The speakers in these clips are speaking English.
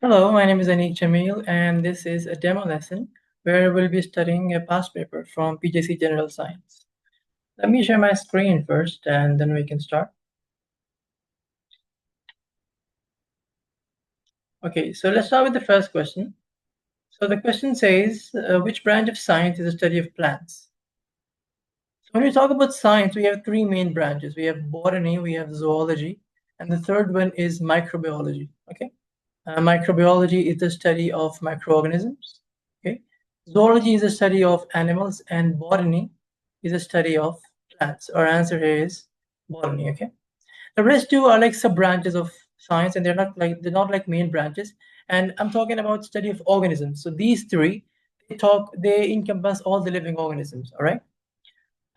Hello, my name is Aniq Jamil, and this is a demo lesson where we'll be studying a past paper from BJC General Science. Let me share my screen first, and then we can start. Okay, so let's start with the first question. So the question says, which branch of science is the study of plants? So when we talk about science, we have three main branches. We have botany, we have zoology, and the third one is microbiology. Okay. Microbiology is the study of microorganisms. Okay. Zoology is the study of animals, and botany is the study of plants. Our answer here is botany. Okay. The rest two are like sub branches of science, and they're not like main branches. And I'm talking about study of organisms. So these three, they encompass all the living organisms. All right.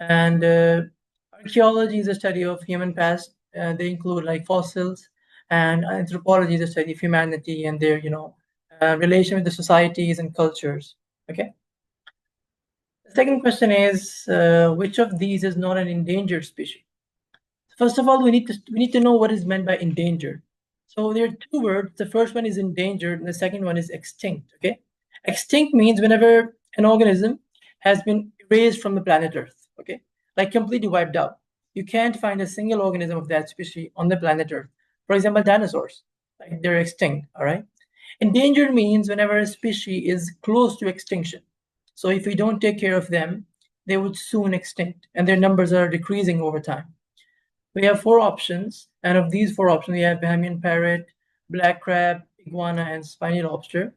And archaeology is a study of human past. They include like fossils, and anthropology is a study of humanity and their relation with the societies and cultures. Okay. The second question is, which of these is not an endangered species? First of all, we need to know what is meant by endangered. So there are two words. The first one is endangered, and the second one is extinct. Okay, extinct means whenever an organism has been erased from the planet Earth. Okay, like completely wiped out. You can't find a single organism of that species on the planet Earth. For example, dinosaurs, like they're extinct. All right. Endangered means whenever a species is close to extinction. So if we don't take care of them, they would soon extinct, and their numbers are decreasing over time. We have four options, and of these four options, we have Bahamian parrot, black crab, iguana, and spiny lobster.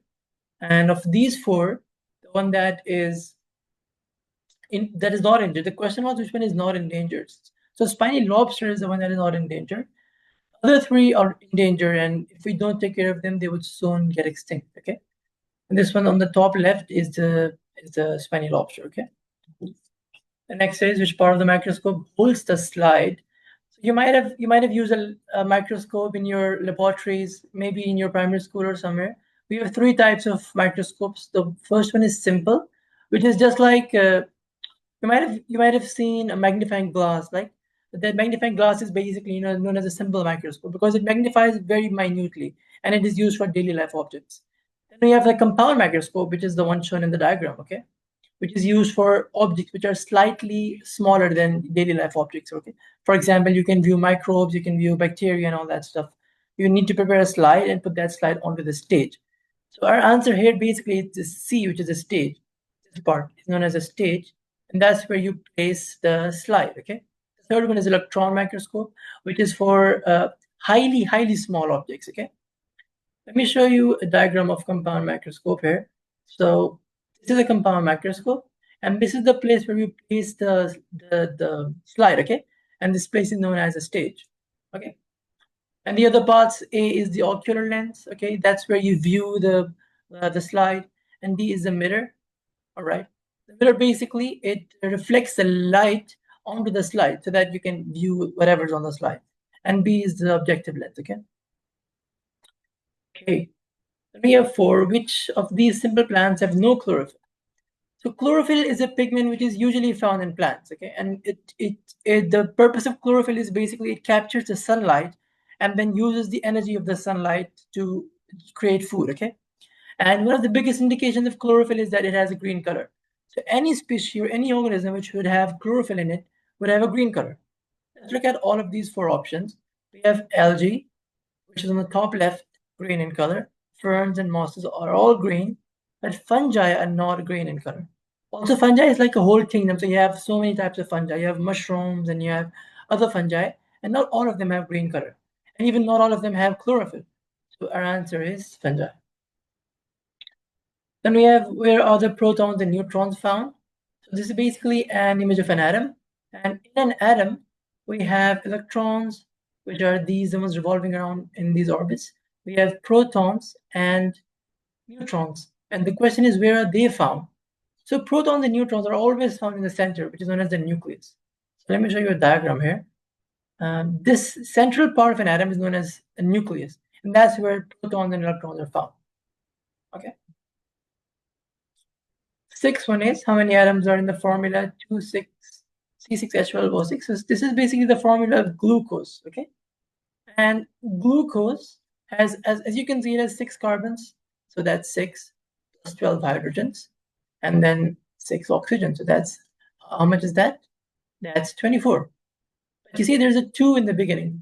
And of these four, the one that is not endangered. The question was which one is not endangered. So spiny lobster is the one that is not endangered. Other three are endangered, and if we don't take care of them, they would soon get extinct. Okay. And this one on the top left is the spiny lobster. Okay. The next is which part of the microscope holds the slide. So you might have used a microscope in your laboratories, maybe in your primary school or somewhere. We have three types of microscopes. The first one is simple, which is just like you might have seen a magnifying glass. Like that magnifying glass is basically known as a simple microscope because it magnifies very minutely and it is used for daily life objects. Then we have the compound microscope, which is the one shown in the diagram. Okay, which is used for objects which are slightly smaller than daily life objects. Okay, for example, you can view microbes, you can view bacteria and all that stuff. You need to prepare a slide and put that slide onto the stage. So our answer here basically is the C, which is a stage. This part is known as a stage, and that's where you place the slide. Okay, the third one is electron microscope, which is for highly small objects. Okay, let me show you a diagram of compound microscope here. So this is a compound microscope, and this is the place where we place the slide. Okay, and this place is known as a stage. Okay, and the other parts, A is the ocular lens. Okay, that's where you view the slide, and D is the mirror. All right, the mirror basically it reflects the light onto the slide so that you can view whatever's on the slide, and B is the objective lens. Okay. Okay. We have four. Which of these simple plants have no chlorophyll? So chlorophyll is a pigment which is usually found in plants. Okay, and the purpose of chlorophyll is basically it captures the sunlight and then uses the energy of the sunlight to create food. Okay, and one of the biggest indications of chlorophyll is that it has a green color. So any species or any organism which would have chlorophyll in it would have a green color. Let's look at all of these four options. We have algae, which is on the top left, green in color. Ferns and mosses are all green, but fungi are not green in color. Also, fungi is like a whole kingdom. So you have so many types of fungi. You have mushrooms and you have other fungi, and not all of them have green color. And even not all of them have chlorophyll. So our answer is fungi. Then we have where are the protons and neutrons found? So this is basically an image of an atom. And in an atom, we have electrons, which are these the ones revolving around in these orbits. We have protons and neutrons. And the question is, where are they found? So protons and neutrons are always found in the center, which is known as the nucleus. So let me show you a diagram here. This central part of an atom is known as a nucleus, and that's where protons and electrons are found. Okay. Sixth one is how many atoms are in the formula 2,6C6H12O6. So this is basically the formula of glucose. Okay, and glucose as you can see, it has 6 carbons. So that's 6 plus 12 hydrogens, and then 6 oxygen. So that's, how much is that? That's 24. But you see, there's a 2 in the beginning.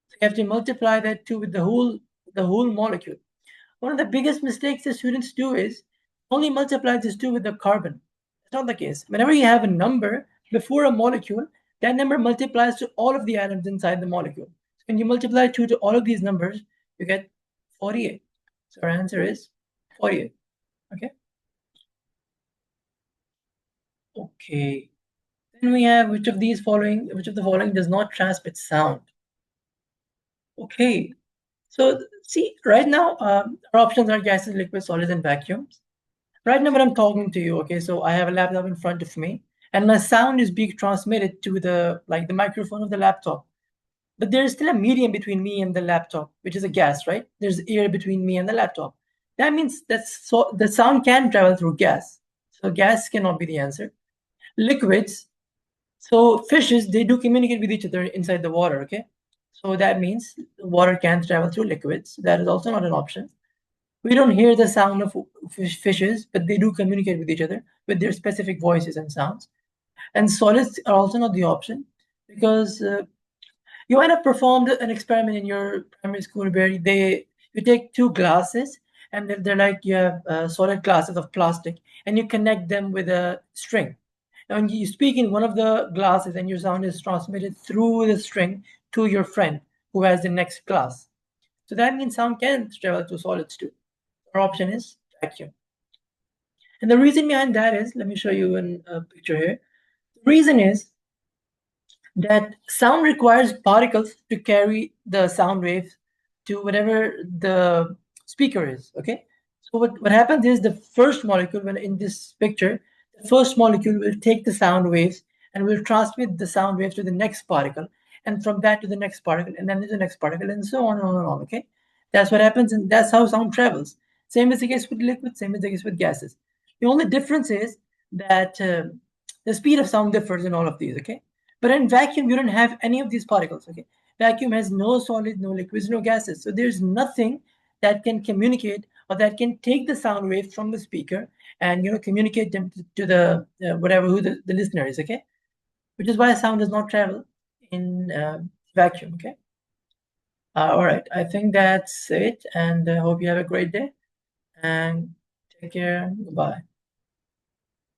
So you have to multiply that 2 with the whole molecule. One of the biggest mistakes the students do is only multiply this 2 with the carbon. That's not the case. Whenever you have a number before a molecule, that number multiplies to all of the atoms inside the molecule. So when you multiply 2 to all of these numbers, you get 48. So our answer is 48. Okay. Okay. Then we have which of the following does not transmit sound? Okay. So see, right now, our options are gases, liquids, solids, and vacuums. Right now, when I'm talking to you, okay, so I have a laptop in front of me, and my sound is being transmitted to the microphone of the laptop. But there's still a medium between me and the laptop, which is a gas, right? There's air between me and the laptop. That means the sound can travel through gas. So gas cannot be the answer. Liquids, so fishes, they do communicate with each other inside the water, okay? So that means water can travel through liquids. That is also not an option. We don't hear the sound of fishes, but they do communicate with each other with their specific voices and sounds. And solids are also not the option, because you might have performed an experiment in your primary school where you take 2 glasses, and they're like, you have solid glasses of plastic, and you connect them with a string. And you speak in one of the glasses, and your sound is transmitted through the string to your friend who has the next glass. So that means sound can travel through solids too. Our option is vacuum. And the reason behind that is, let me show you a picture here. The reason is that sound requires particles to carry the sound waves to whatever the speaker is, okay? So what happens is, the first molecule, when in this picture, the first molecule will take the sound waves and will transmit the sound waves to the next particle, and from that to the next particle, and then to the next particle, and so on and on and on, okay? That's what happens, and that's how sound travels. Same is the case with liquids, same is the case with gases. The only difference is that the speed of sound differs in all of these, okay? But in vacuum, you don't have any of these particles, okay? Vacuum has no solids, no liquids, no gases. So there's nothing that can communicate or that can take the sound wave from the speaker and, communicate them to the whatever, who the listener is, okay? Which is why sound does not travel in vacuum, okay? All right, I think that's it, and I hope you have a great day, and take care. Goodbye.